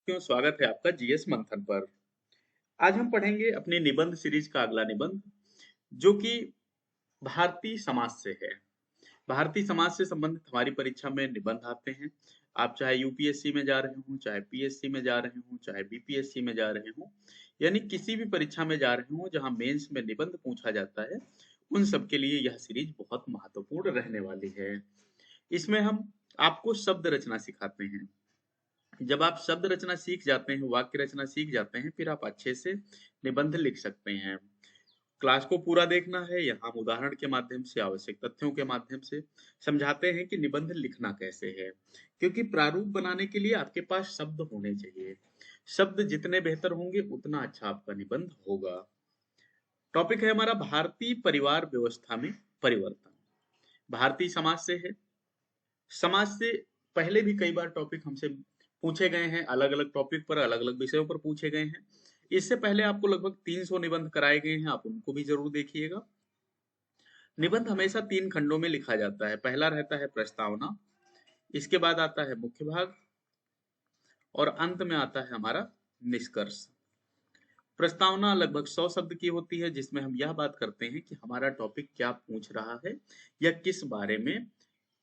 क्यों स्वागत है आपका जीएस मंथन पर। आज हम पढ़ेंगे अपनी निबंध सीरीज का अगला निबंध, जो कि भारतीय समाज से है। भारतीय समाज से संबंधित हमारी परीक्षा में निबंध आते हैं। आप चाहे यूपीएससी में जा रहे हो, चाहे पीएससी में जा रहे हो, चाहे बीपीएससी में जा रहे हो, यानी किसी भी परीक्षा में जा रहे हो जहां मेंस में निबंध पूछा जाता है, उन सब के लिए यह सीरीज बहुत महत्वपूर्ण रहने वाली है। इसमें हम आपको शब्द रचना सिखाते हैं। जब आप शब्द रचना सीख जाते हैं, वाक्य रचना सीख जाते हैं, फिर आप अच्छे से निबंध लिख सकते हैं। क्लास को पूरा देखना है। यहाँ हम उदाहरण के माध्यम से, आवश्यक तथ्यों के माध्यम से समझाते हैं कि निबंध लिखना कैसे है, क्योंकि प्रारूप बनाने के लिए आपके पास शब्द होने चाहिए। शब्द जितने बेहतर होंगे उतना अच्छा आपका निबंध होगा। टॉपिक है हमारा भारतीय परिवार व्यवस्था में परिवर्तन। भारतीय समाज से है। समाज से पहले भी कई बार टॉपिक हमसे पूछे गए हैं, अलग अलग टॉपिक पर, अलग अलग विषयों पर पूछे गए हैं। इससे पहले आपको लगभग 300 निबंध कराए गए हैं, आप उनको भी जरूर देखिएगा। निबंध हमेशा 3 खंडों में लिखा जाता है। पहला रहता है प्रस्तावना, इसके बाद आता है मुख्य भाग, और अंत में आता है हमारा निष्कर्ष। प्रस्तावना लगभग 100 शब्द की होती है, जिसमें हम यह बात करते हैं कि हमारा टॉपिक क्या पूछ रहा है या किस बारे में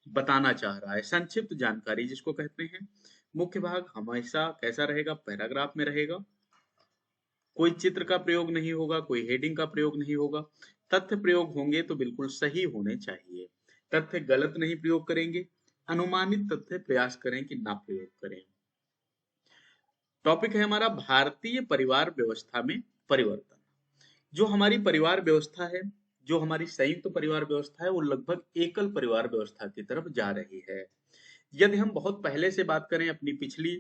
बताना चाह रहा है, संक्षिप्त जानकारी जिसको कहते हैं। मुख्य भाग हमेशा कैसा रहेगा, पैराग्राफ में रहेगा। कोई चित्र का प्रयोग नहीं होगा, कोई हेडिंग का प्रयोग नहीं होगा। तथ्य प्रयोग होंगे तो बिल्कुल सही होने चाहिए। तथ्य गलत नहीं प्रयोग करेंगे। अनुमानित तथ्य प्रयास करें कि ना प्रयोग करें। टॉपिक है हमारा भारतीय परिवार व्यवस्था में परिवर्तन। जो हमारी परिवार व्यवस्था है, जो हमारी संयुक्त परिवार व्यवस्था है, वो लगभग एकल परिवार व्यवस्था की तरफ जा रही है। यदि हम बहुत पहले से बात करें, अपनी पिछली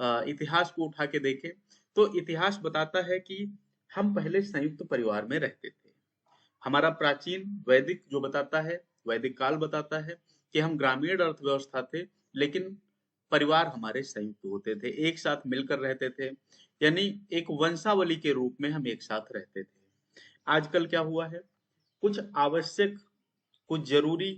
इतिहास को उठा के देखें, तो इतिहास बताता है कि हम पहले संयुक्त परिवार में रहते थे। हमारा प्राचीन वैदिक जो बताता है, वैदिक काल बताता है कि हम ग्रामीण अर्थव्यवस्था थे, लेकिन परिवार हमारे संयुक्त होते थे, एक साथ मिलकर रहते थे, यानी एक वंशावली के रूप में हम एक साथ रहते थे। आजकल क्या हुआ है, कुछ आवश्यक, कुछ जरूरी,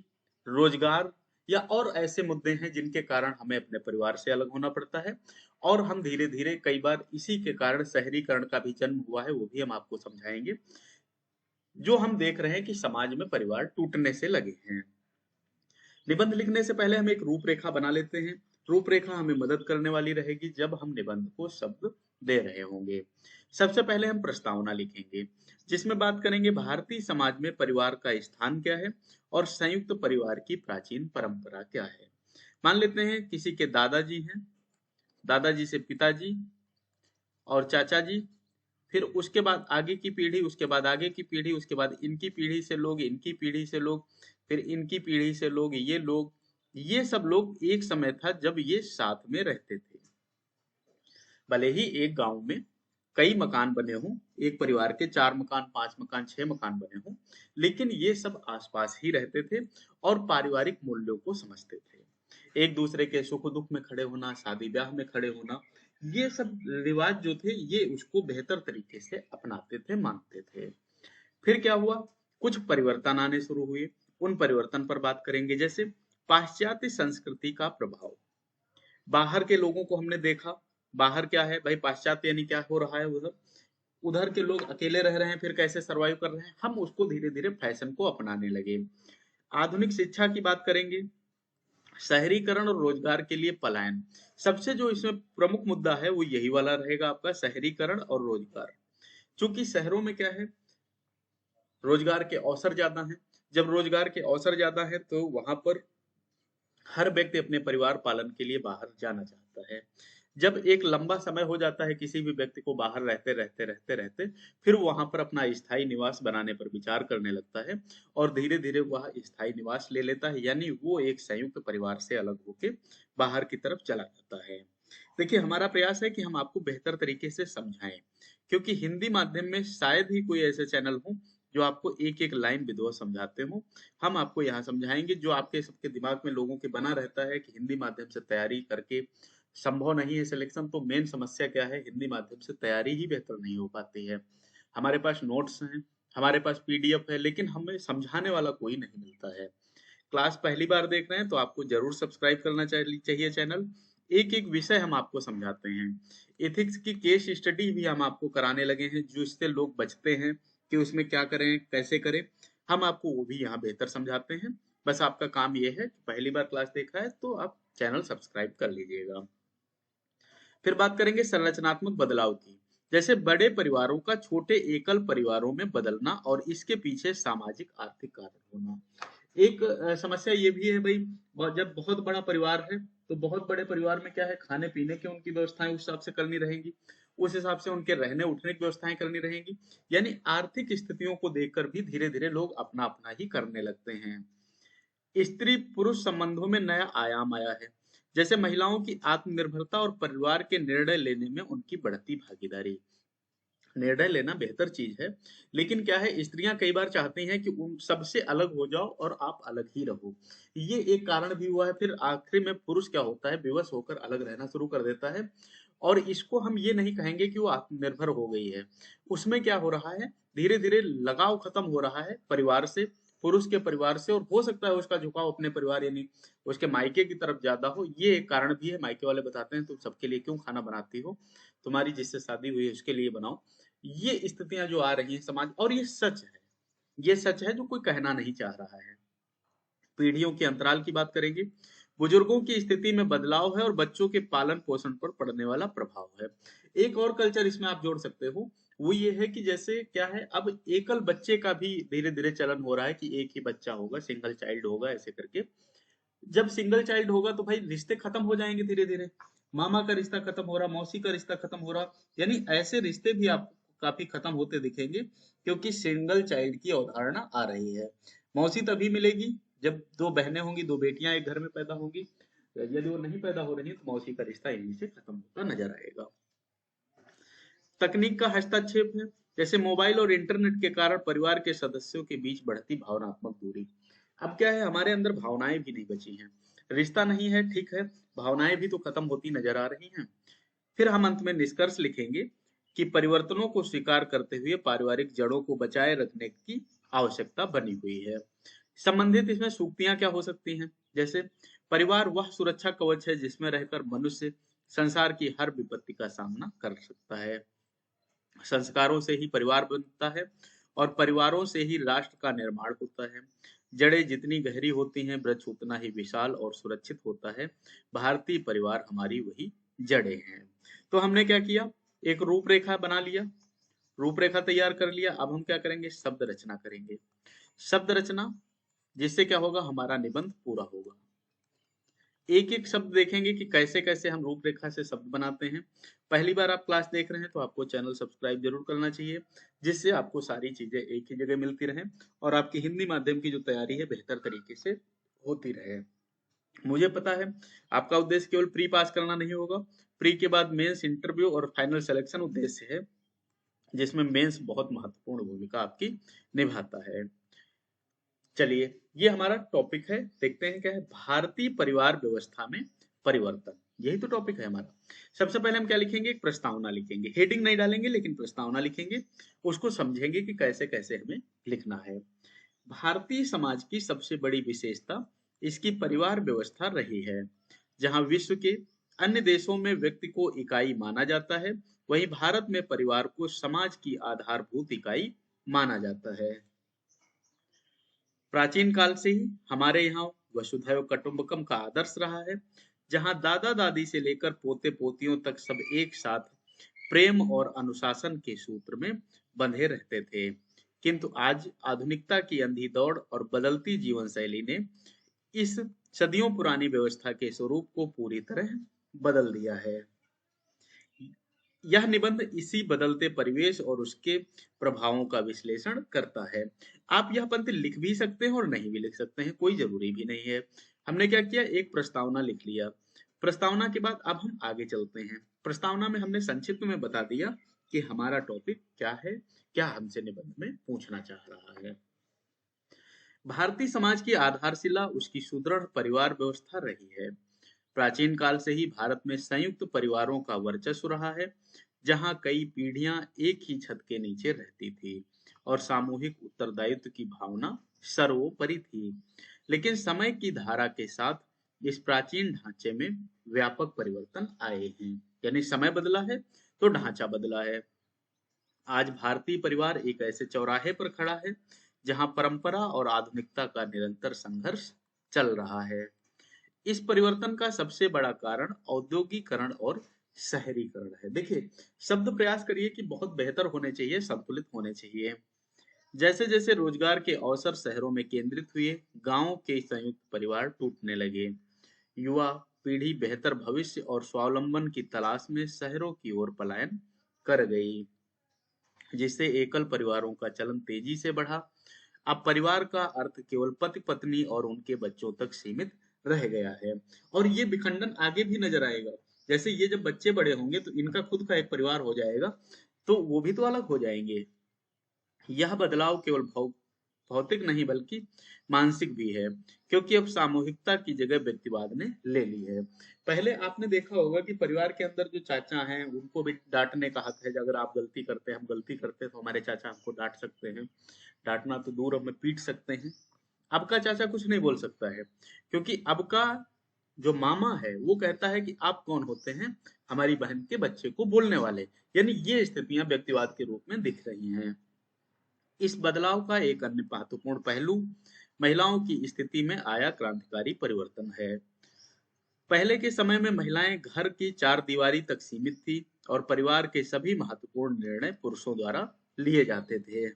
रोजगार या और ऐसे मुद्दे हैं जिनके कारण हमें अपने परिवार से अलग होना पड़ता है, और हम धीरे धीरे, कई बार इसी के कारण शहरीकरण का भी जन्म हुआ है, वो भी हम आपको समझाएंगे। जो हम देख रहे हैं कि समाज में परिवार टूटने से लगे हैं। निबंध लिखने से पहले हम एक रूपरेखा बना लेते हैं। रूपरेखा हमें मदद करने वाली रहेगी जब हम निबंध को शब्द दे रहे होंगे। सबसे पहले हम प्रस्तावना लिखेंगे, जिसमें बात करेंगे भारतीय समाज में परिवार का स्थान क्या है और संयुक्त परिवार की प्राचीन परंपरा क्या है। मान लेते हैं किसी के दादाजी हैं, दादाजी से पिताजी और चाचा जी, फिर उसके बाद आगे की पीढ़ी, उसके बाद आगे की पीढ़ी, उसके बाद इनकी पीढ़ी से लोग, इनकी पीढ़ी से लोग, फिर इनकी पीढ़ी से लोग, ये लोग, ये सब लोग एक समय था जब ये साथ में रहते थे। भले ही एक गांव में कई मकान बने हों, एक परिवार के 4 मकान, 5 मकान, 6 मकान बने हों, लेकिन ये सब आसपास ही रहते थे और पारिवारिक मूल्यों को समझते थे। एक दूसरे के सुख दुख में खड़े होना, शादी ब्याह में खड़े होना, ये सब रिवाज जो थे, ये उसको बेहतर तरीके से अपनाते थे, मानते थे। फिर क्या हुआ, कुछ परिवर्तन आने शुरू हुए। उन परिवर्तन पर बात करेंगे, जैसे पाश्चात्य संस्कृति का प्रभाव। बाहर के लोगों को हमने देखा। बाहर क्या है भाई, पाश्चात्य यानी क्या हो रहा है उधर, उधर के लोग अकेले रह रहे हैं, फिर कैसे सरवाइव कर रहे हैं, हम उसको धीरे धीरे फैशन को अपनाने लगे। आधुनिक शिक्षा की बात करेंगे। शहरीकरण और रोजगार के लिए पलायन। सबसे जो इसमें प्रमुख मुद्दा है वो यही वाला रहेगा आपका, शहरीकरण और रोजगार। चूंकि शहरों में क्या है, रोजगार के अवसर ज्यादा हैं। जब रोजगार के अवसर ज्यादा है तो वहां पर हर व्यक्ति अपने परिवार पालन के लिए बाहर जाना चाहता है। जब एक लंबा समय हो जाता है किसी भी व्यक्ति को बाहर रहते रहते रहते रहते, फिर वहां पर अपना स्थायी निवास बनाने पर विचार करने लगता है, और धीरे धीरे वह स्थायी निवास ले लेता है, यानी वो एक संयुक्त परिवार से अलग होके बाहर की तरफ चला जाता है। देखिए, हमारा प्रयास है कि हम आपको बेहतर तरीके से समझाएं, क्योंकि हिंदी माध्यम में शायद ही कोई ऐसे चैनल हो जो आपको एक एक लाइन विधवा समझाते हो। हम आपको यहाँ समझाएंगे। जो आपके सबके दिमाग में लोगों के बना रहता है कि हिंदी माध्यम से तैयारी करके संभव नहीं है सिलेक्शन, तो मेन समस्या क्या है, हिंदी माध्यम से तैयारी ही बेहतर नहीं हो पाती है। हमारे पास नोट्स हैं, हमारे पास पीडीएफ है, लेकिन हमें समझाने वाला कोई नहीं मिलता है। क्लास पहली बार देख रहे हैं तो आपको जरूर सब्सक्राइब करना चाहिए चैनल। एक एक विषय हम आपको समझाते हैं। एथिक्स की केस स्टडी भी हम आपको कराने लगे हैं, जो इससे लोग बचते हैं कि उसमें क्या करें कैसे करें, हम आपको वो भी यहाँ बेहतर समझाते हैं। बस आपका काम ये है कि पहली बार क्लास देखा है तो आप चैनल सब्सक्राइब कर लीजिएगा। फिर बात करेंगे संरचनात्मक बदलाव की। जैसे बड़े परिवारों का छोटे एकल परिवारों में बदलना और इसके पीछे सामाजिक आर्थिक कारण होना। एक समस्या ये भी है भाई, जब बहुत बड़ा परिवार है तो बहुत बड़े परिवार में क्या है, खाने पीने की उनकी व्यवस्थाएं उस हिसाब से करनी रहेंगी, उस हिसाब से उनके रहने उठने की व्यवस्थाएं करनी रहेंगी। यानी आर्थिक स्थितियों को देखकर भी धीरे धीरे लोग अपना अपना ही करने लगते हैं। स्त्री पुरुष संबंधों में नया आयाम आया है। जैसे महिलाओं की आत्मनिर्भरता और परिवार के निर्णय लेने में उनकी बढ़ती भागीदारी। निर्णय लेना बेहतर चीज है, लेकिन क्या है, स्त्रियां कई बार चाहती हैं कि उन सबसे अलग हो जाओ और आप अलग ही रहो। ये एक कारण भी हुआ है। फिर आखिर में पुरुष क्या होता है, विवश होकर अलग रहना शुरू कर देता है। और इसको हम ये नहीं कहेंगे कि वो आत्मनिर्भर हो गई है। उसमें क्या हो रहा है, धीरे धीरे लगाव खत्म हो रहा है परिवार से, पुरुष के परिवार से, और हो सकता है उसका झुकाव अपने परिवार यानी उसके मायके की तरफ ज्यादा हो। ये एक कारण भी है। मायके वाले बताते हैं तुम सबके लिए क्यों खाना बनाती हो, तुम्हारी जिससे शादी हुई है उसके लिए बनाओ। ये स्थितियां जो आ रही हैं समाज, और ये सच है, ये सच है जो कोई कहना नहीं चाह रहा है। पीढ़ियों के अंतराल की बात करेंगे। बुजुर्गों की स्थिति में बदलाव है और बच्चों के पालन पोषण पर पड़ने वाला प्रभाव है। एक और कल्चर इसमें आप जोड़ सकते हो, वो ये है कि जैसे क्या है, अब एकल बच्चे का भी धीरे धीरे चलन हो रहा है कि एक ही बच्चा होगा, सिंगल चाइल्ड होगा, ऐसे करके। जब सिंगल चाइल्ड होगा तो भाई रिश्ते खत्म हो जाएंगे धीरे धीरे। मामा का रिश्ता खत्म हो रहा, मौसी का रिश्ता खत्म हो रहा, यानी ऐसे रिश्ते भी आपको काफी खत्म होते दिखेंगे, क्योंकि सिंगल चाइल्ड की अवधारणा आ रही है। मौसी तभी मिलेगी जब दो बहनें होंगी, दो बेटियां एक घर में पैदा होंगी। यदि वो नहीं पैदा हो रही है तो मौसी का रिश्ता इन्हीं से खत्म होता नजर आएगा। तकनीक का हस्तक्षेप है। जैसे मोबाइल और इंटरनेट के कारण परिवार के सदस्यों के बीच बढ़ती भावनात्मक दूरी। अब क्या है, हमारे अंदर भावनाएं भी नहीं बची हैं। रिश्ता नहीं है, ठीक है, भावनाएं भी तो खत्म होती नजर आ रही हैं। फिर हम अंत में निष्कर्ष लिखेंगे कि परिवर्तनों को स्वीकार करते हुए पारिवारिक जड़ों को बचाए रखने की आवश्यकता बनी हुई है। संबंधित इसमें सूक्तियां क्या हो सकती हैं, जैसे परिवार वह सुरक्षा कवच है जिसमें रहकर मनुष्य संसार की हर विपत्ति का सामना कर सकता है। संस्कारों से ही परिवार बनता है और परिवारों से ही राष्ट्र का निर्माण होता है। जड़ें जितनी गहरी होती हैं, वृक्ष उतना ही विशाल और सुरक्षित होता है। भारतीय परिवार हमारी वही जड़ें हैं। तो हमने क्या किया, एक रूपरेखा बना लिया, रूपरेखा तैयार कर लिया। अब हम क्या करेंगे, शब्द रचना करेंगे। शब्द रचना, जिससे क्या होगा, हमारा निबंध पूरा होगा। एक एक शब्द देखेंगे कि कैसे कैसे हम रूपरेखा से शब्द बनाते हैं। पहली बार आप क्लास देख रहे हैं तो आपको चैनल सब्सक्राइब जरूर करना चाहिए, जिससे आपको सारी चीजें एक ही जगह मिलती रहें और आपकी हिंदी माध्यम की जो तैयारी है बेहतर तरीके से होती रहे। मुझे पता है आपका उद्देश्य केवल प्री पास करना नहीं होगा, प्री के बाद मेंस, इंटरव्यू और फाइनल सिलेक्शन उद्देश्य है, जिसमें मेंस बहुत महत्वपूर्ण भूमिका आपकी निभाता है। चलिए, ये हमारा टॉपिक है, देखते हैं क्या है, भारतीय परिवार व्यवस्था में परिवर्तन। यही तो टॉपिक है हमारा। सबसे पहले हम क्या लिखेंगे, एक प्रस्तावना लिखेंगे। हेडिंग नहीं डालेंगे लेकिन प्रस्तावना लिखेंगे, उसको समझेंगे कि कैसे कैसे हमें लिखना है। भारतीय समाज की सबसे बड़ी विशेषता इसकी परिवार व्यवस्था रही है। जहां विश्व के अन्य देशों में व्यक्ति को इकाई माना जाता है, वहीं भारत में परिवार को समाज की आधारभूत इकाई माना जाता है। प्राचीन काल से ही हमारे यहाँ वसुधैव कुटुंबकम का आदर्श रहा है, जहाँ दादा दादी से लेकर पोते पोतियों तक सब एक साथ प्रेम और अनुशासन के सूत्र में बंधे रहते थे। किंतु आज आधुनिकता की अंधी दौड़ और बदलती जीवन शैली ने इस सदियों पुरानी व्यवस्था के स्वरूप को पूरी तरह बदल दिया है। यह निबंध इसी बदलते परिवेश और उसके प्रभावों का विश्लेषण करता है। आप यह पंक्ति लिख भी सकते हैं और नहीं भी लिख सकते हैं, कोई जरूरी भी नहीं है। हमने क्या किया, एक प्रस्तावना लिख लिया। प्रस्तावना के बाद अब हम आगे चलते हैं। प्रस्तावना में हमने संक्षिप्त में बता दिया कि हमारा टॉपिक क्या है, क्या हमसे निबंध में पूछना चाह रहा है। भारतीय समाज की आधारशिला उसकी सुदृढ़ परिवार व्यवस्था रही है। प्राचीन काल से ही भारत में संयुक्त परिवारों का वर्चस्व रहा है, जहां कई पीढ़ियां एक ही छत के नीचे रहती थी और सामूहिक उत्तरदायित्व की भावना सर्वोपरि थी। लेकिन समय की धारा के साथ इस प्राचीन ढांचे में व्यापक परिवर्तन आए हैं। यानी समय बदला है तो ढांचा बदला है। आज भारतीय परिवार एक ऐसे चौराहे पर खड़ा है जहां परंपरा और आधुनिकता का निरंतर संघर्ष चल रहा है। इस परिवर्तन का सबसे बड़ा कारण औद्योगिकरण और शहरीकरण है। देखिए, शब्द प्रयास करिए कि बहुत बेहतर होने चाहिए, संतुलित होने चाहिए। जैसे जैसे रोजगार के अवसर शहरों में केंद्रित हुए, गांवों के संयुक्त परिवार टूटने लगे। युवा पीढ़ी बेहतर भविष्य और स्वावलंबन की तलाश में शहरों की ओर पलायन कर गई, जिससे एकल परिवारों का चलन तेजी से बढ़ा। अब परिवार का अर्थ केवल पति पत्नी और उनके बच्चों तक सीमित रह गया है। और ये विखंडन आगे भी नजर आएगा। जैसे ये जब बच्चे बड़े होंगे तो इनका खुद का एक परिवार हो जाएगा, तो वो भी तो अलग हो जाएंगे। यह बदलाव केवल भौतिक नहीं बल्कि मानसिक भी है, क्योंकि अब सामूहिकता की जगह व्यक्तिवाद ने ले ली है। पहले आपने देखा होगा कि परिवार के अंदर जो चाचा हैं उनको भी डांटने का हक है। अगर आप गलती करते हैं, हम गलती करते हैं, तो हमारे चाचा हमको डांट सकते हैं। डांटना तो दूर, हमें पीट सकते हैं। अब का चाचा कुछ नहीं बोल सकता है, क्योंकि अब का जो मामा है वो कहता है कि आप कौन होते हैं हमारी बहन के बच्चे को बोलने वाले। यानी ये स्थितियां व्यक्तिवाद के रूप में दिख रही हैं। इस बदलाव का एक अन्य महत्वपूर्ण पहलू महिलाओं की स्थिति में आया क्रांतिकारी परिवर्तन है। पहले के समय में महिलाएं घर की चार दीवारी तक सीमित थी और परिवार के सभी महत्वपूर्ण निर्णय पुरुषों द्वारा लिए जाते थे।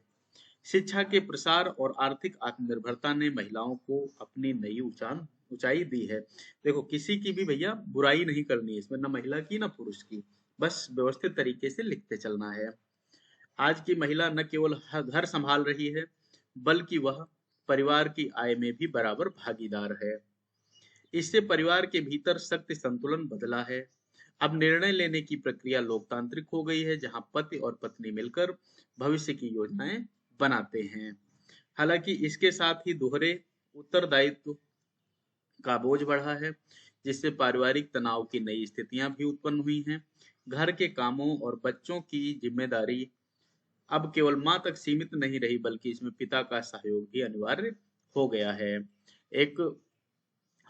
शिक्षा के प्रसार और आर्थिक आत्मनिर्भरता ने महिलाओं को अपनी नई ऊंचाई दी है। देखो, किसी की भी भैया बुराई नहीं करनी है इसमें, न महिला की न पुरुष की, बस व्यवस्थित तरीके से लिखते चलना है। आज की महिला न केवल घर संभाल रही है, बल्कि वह परिवार की आय में भी बराबर भागीदार है। इससे परिवार के भीतर शक्ति संतुलन बदला है। अब निर्णय लेने की प्रक्रिया लोकतांत्रिक हो गई है, जहां पति और पत्नी मिलकर भविष्य की योजनाएं बनाते हैं। हालांकि इसके साथ ही दोहरे उत्तरदायित्व का बोझ बढ़ा है, जिससे पारिवारिक तनाव की नई स्थितियां भी उत्पन्न हुई हैं। घर के कामों और बच्चों की जिम्मेदारी अब केवल माँ तक सीमित नहीं रही, बल्कि इसमें पिता का सहयोग भी अनिवार्य हो गया है। एक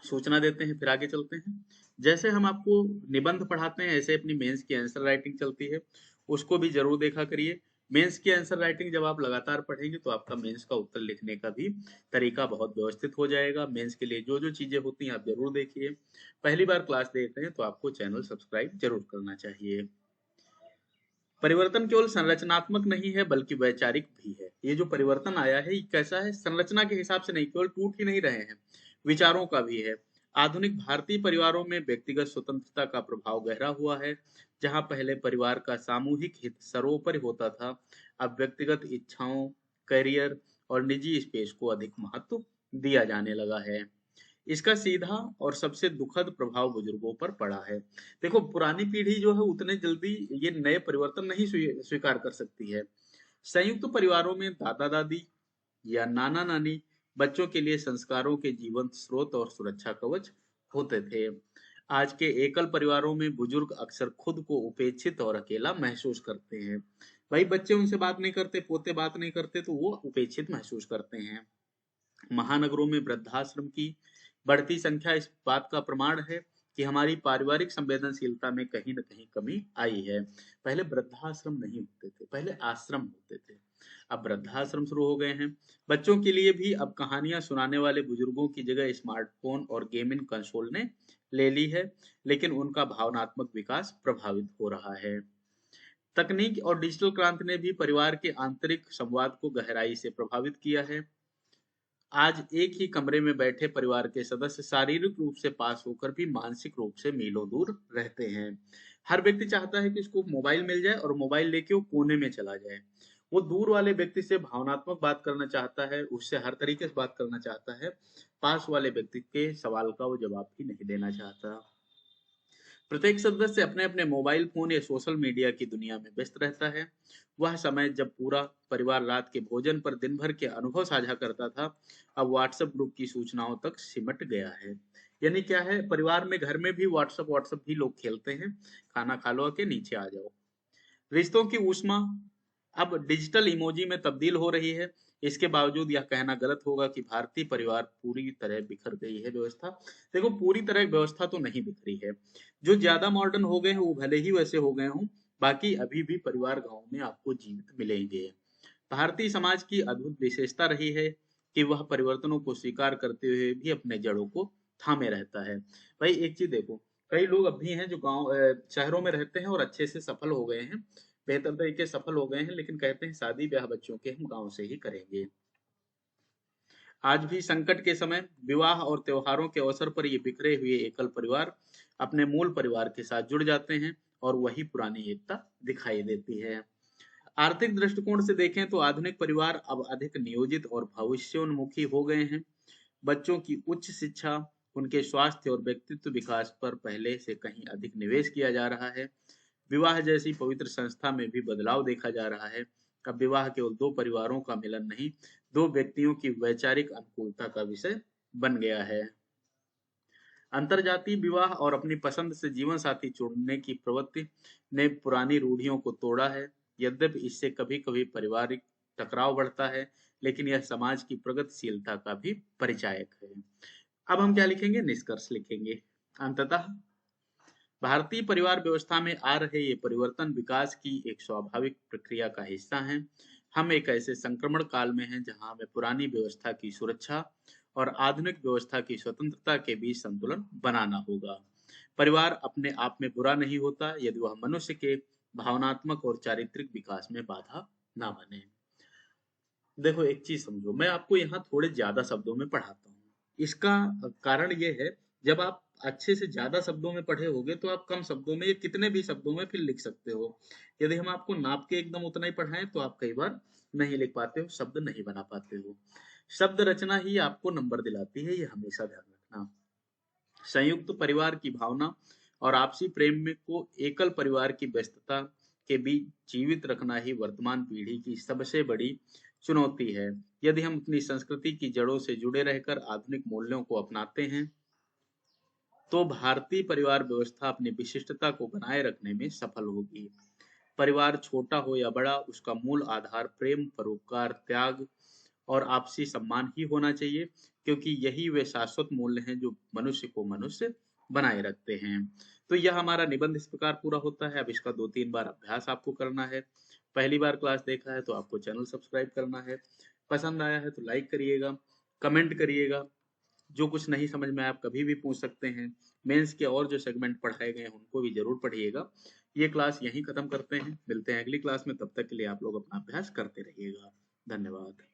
सूचना देते हैं, फिर आगे चलते हैं। जैसे हम आपको निबंध पढ़ाते हैं, ऐसे अपनी मेंस की आंसर राइटिंग चलती है, उसको भी जरूर देखा करिए। मेंस की आंसर राइटिंग जब आप लगातार पढ़ेंगे तो आपका मेंस का उत्तर लिखने का भी तरीका बहुत व्यवस्थित हो जाएगा। मेंस के लिए जो जो चीजें होती हैं आप जरूर देखिए। पहली बार क्लास देख रहे हैं तो आपको चैनल सब्सक्राइब जरूर करना चाहिए। परिवर्तन केवल संरचनात्मक नहीं है बल्कि वैचारिक भी है। ये जो परिवर्तन आया है ये कैसा है, संरचना के हिसाब से नहीं, केवल टूट ही नहीं रहे हैं, विचारों का भी है। आधुनिक भारतीय परिवारों में व्यक्तिगत स्वतंत्रता का प्रभाव गहरा हुआ है। जहां पहले परिवार का सामूहिक हित सर्वोपरि होता था, अब व्यक्तिगत इच्छाओं, करियर और निजी स्पेस को अधिक महत्व दिया जाने लगा है। इसका सीधा और सबसे दुखद प्रभाव बुजुर्गों पर पड़ा है। देखो, पुरानी पीढ़ी जो है उतने जल्दी ये नए परिवर्तन नहीं स्वीकार कर सकती है। संयुक्त परिवारों में दादा दादी या नाना नानी बच्चों के लिए संस्कारों के जीवंत स्रोत और सुरक्षा कवच होते थे। आज के एकल परिवारों में बुजुर्ग अक्सर खुद को उपेक्षित और अकेला महसूस करते हैं। भाई, बच्चे उनसे बात नहीं करते, पोते बात नहीं करते, तो वो उपेक्षित महसूस करते हैं। महानगरों में वृद्धाश्रम की बढ़ती संख्या इस बात का प्रमाण है कि हमारी पारिवारिक संवेदनशीलता में कहीं न कहीं कमी आई है। पहले वृद्धाश्रम नहीं होते थे, पहले आश्रम होते थे, अब वृद्धाश्रम शुरू हो गए हैं। बच्चों के लिए भी अब कहानियां सुनाने वाले बुजुर्गों की जगह स्मार्टफोन और गेमिंग कंसोल ने ले ली है, लेकिन उनका भावनात्मक विकास प्रभावित हो रहा है। तकनीक और डिजिटल क्रांति ने भी परिवार के आंतरिक संवाद को गहराई से प्रभावित किया है। आज एक ही कमरे में बैठे परिवार के सदस्य शारीरिक रूप से पास होकर भी मानसिक रूप से मीलों दूर रहते हैं। हर व्यक्ति चाहता है कि उसको मोबाइल मिल जाए और मोबाइल लेके वो कोने में चला जाए। वो दूर वाले व्यक्ति से भावनात्मक बात करना चाहता है, उससे हर तरीके से बात करना चाहता है। पास वाले व्यक्ति के सवाल का वो जवाब ही नहीं देना चाहता। प्रत्येक सदस्य अपने अपने मोबाइल फोन या सोशल मीडिया की दुनिया में व्यस्त रहता है। वह समय जब पूरा परिवार रात के भोजन पर दिन भर के अनुभव साझा करता था, अब व्हाट्सएप ग्रुप की सूचनाओं तक सिमट गया है। यानी क्या है, परिवार में घर में भी व्हाट्सएप व्हाट्सएप भी लोग खेलते हैं। खाना खा लो के नीचे आ जाओ। रिश्तों की ऊष्मा अब डिजिटल इमोजी में तब्दील हो रही है। इसके बावजूद यह कहना गलत होगा कि भारतीय परिवार पूरी तरह बिखर गई है व्यवस्था। देखो, पूरी तरह व्यवस्था तो नहीं बिखरी है। जो ज्यादा मॉडर्न हो गए हैं वो भले ही वैसे हो गए हों, बाकी अभी भी परिवार गांव में आपको जीवित मिलेंगे। भारतीय समाज की अद्भुत विशेषता रही है कि वह परिवर्तनों को स्वीकार करते हुए भी अपने जड़ों को थामे रहता है। भाई एक चीज देखो, कई लोग अब भी हैं जो गांव शहरों में रहते हैं और अच्छे से सफल हो गए हैं, बेहतर तरीके से सफल हो गए हैं, लेकिन कहते हैं शादी ब्याह बच्चों के हम गांव से ही करेंगे। आज भी संकट के समय, विवाह और त्योहारों के अवसर पर ये बिखरे हुए एकल परिवार अपने मूल परिवार के साथ जुड़ जाते हैं और वही पुरानी एकता दिखाई देती है। आर्थिक दृष्टिकोण से देखें तो आधुनिक परिवार अब अधिक नियोजित और भविष्योन्मुखी हो गए हैं। बच्चों की उच्च शिक्षा, उनके स्वास्थ्य और व्यक्तित्व विकास पर पहले से कहीं अधिक निवेश किया जा रहा है। विवाह जैसी पवित्र संस्था में भी बदलाव देखा जा रहा है। अब विवाह केवल दो परिवारों का मिलन नहीं, दो व्यक्तियों की वैचारिक अनुकूलता का विषय बन गया है। अंतरजातीय विवाह और अपनी पसंद से जीवन साथी चुनने की प्रवृत्ति ने पुरानी रूढ़ियों को तोड़ा है। यद्यपि इससे कभी कभी पारिवारिक टकराव बढ़ता है, लेकिन यह समाज की प्रगतिशीलता का भी परिचायक है। अब हम क्या लिखेंगे? निष्कर्ष लिखेंगे। अंततः भारतीय परिवार व्यवस्था में आ रहे ये परिवर्तन विकास की एक स्वाभाविक प्रक्रिया का हिस्सा हैं। हम एक ऐसे संक्रमण काल में हैं जहां हमें पुरानी व्यवस्था की सुरक्षा और आधुनिक व्यवस्था की स्वतंत्रता के बीच संतुलन बनाना होगा। परिवार अपने आप में बुरा नहीं होता यदि वह मनुष्य के भावनात्मक और चारित्रिक विकास में बाधा ना बने। देखो एक चीज समझो, मैं आपको यहाँ थोड़े ज्यादा शब्दों में पढ़ाता हूँ। इसका कारण ये है, जब आप अच्छे से ज्यादा शब्दों में पढ़े होगे तो आप कम शब्दों में या कितने भी शब्दों में फिर लिख सकते हो। यदि हम आपको नाप के एकदम उतना ही पढ़ाएं तो आप कई बार नहीं लिख पाते हो, शब्द नहीं बना पाते हो। शब्द रचना ही आपको नंबर दिलाती है, ये हमेशा ध्यान रखना। संयुक्त परिवार की भावना और आपसी प्रेम में को एकल परिवार की व्यस्तता के बीच जीवित रखना ही वर्तमान पीढ़ी की सबसे बड़ी चुनौती है। यदि हम अपनी संस्कृति की जड़ों से जुड़े रहकर आधुनिक मूल्यों को अपनाते हैं तो भारतीय परिवार व्यवस्था अपनी विशिष्टता को बनाए रखने में सफल होगी। परिवार छोटा हो या बड़ा, उसका मूल आधार प्रेम, परोपकार, त्याग और आपसी सम्मान ही होना चाहिए, क्योंकि यही वे शाश्वत मूल्य हैं जो मनुष्य को मनुष्य बनाए रखते हैं। तो यह हमारा निबंध इस प्रकार पूरा होता है। अब इसका 2-3 बार अभ्यास आपको करना है। पहली बार क्लास देखा है तो आपको चैनल सब्सक्राइब करना है। पसंद आया है तो लाइक करिएगा, कमेंट करिएगा। जो कुछ नहीं समझ में आया आप कभी भी पूछ सकते हैं। मेंस के और जो सेगमेंट पढ़ाए गए हैं उनको भी जरूर पढ़िएगा। ये क्लास यहीं खत्म करते हैं, मिलते हैं अगली क्लास में। तब तक के लिए आप लोग अपना अभ्यास करते रहिएगा। धन्यवाद।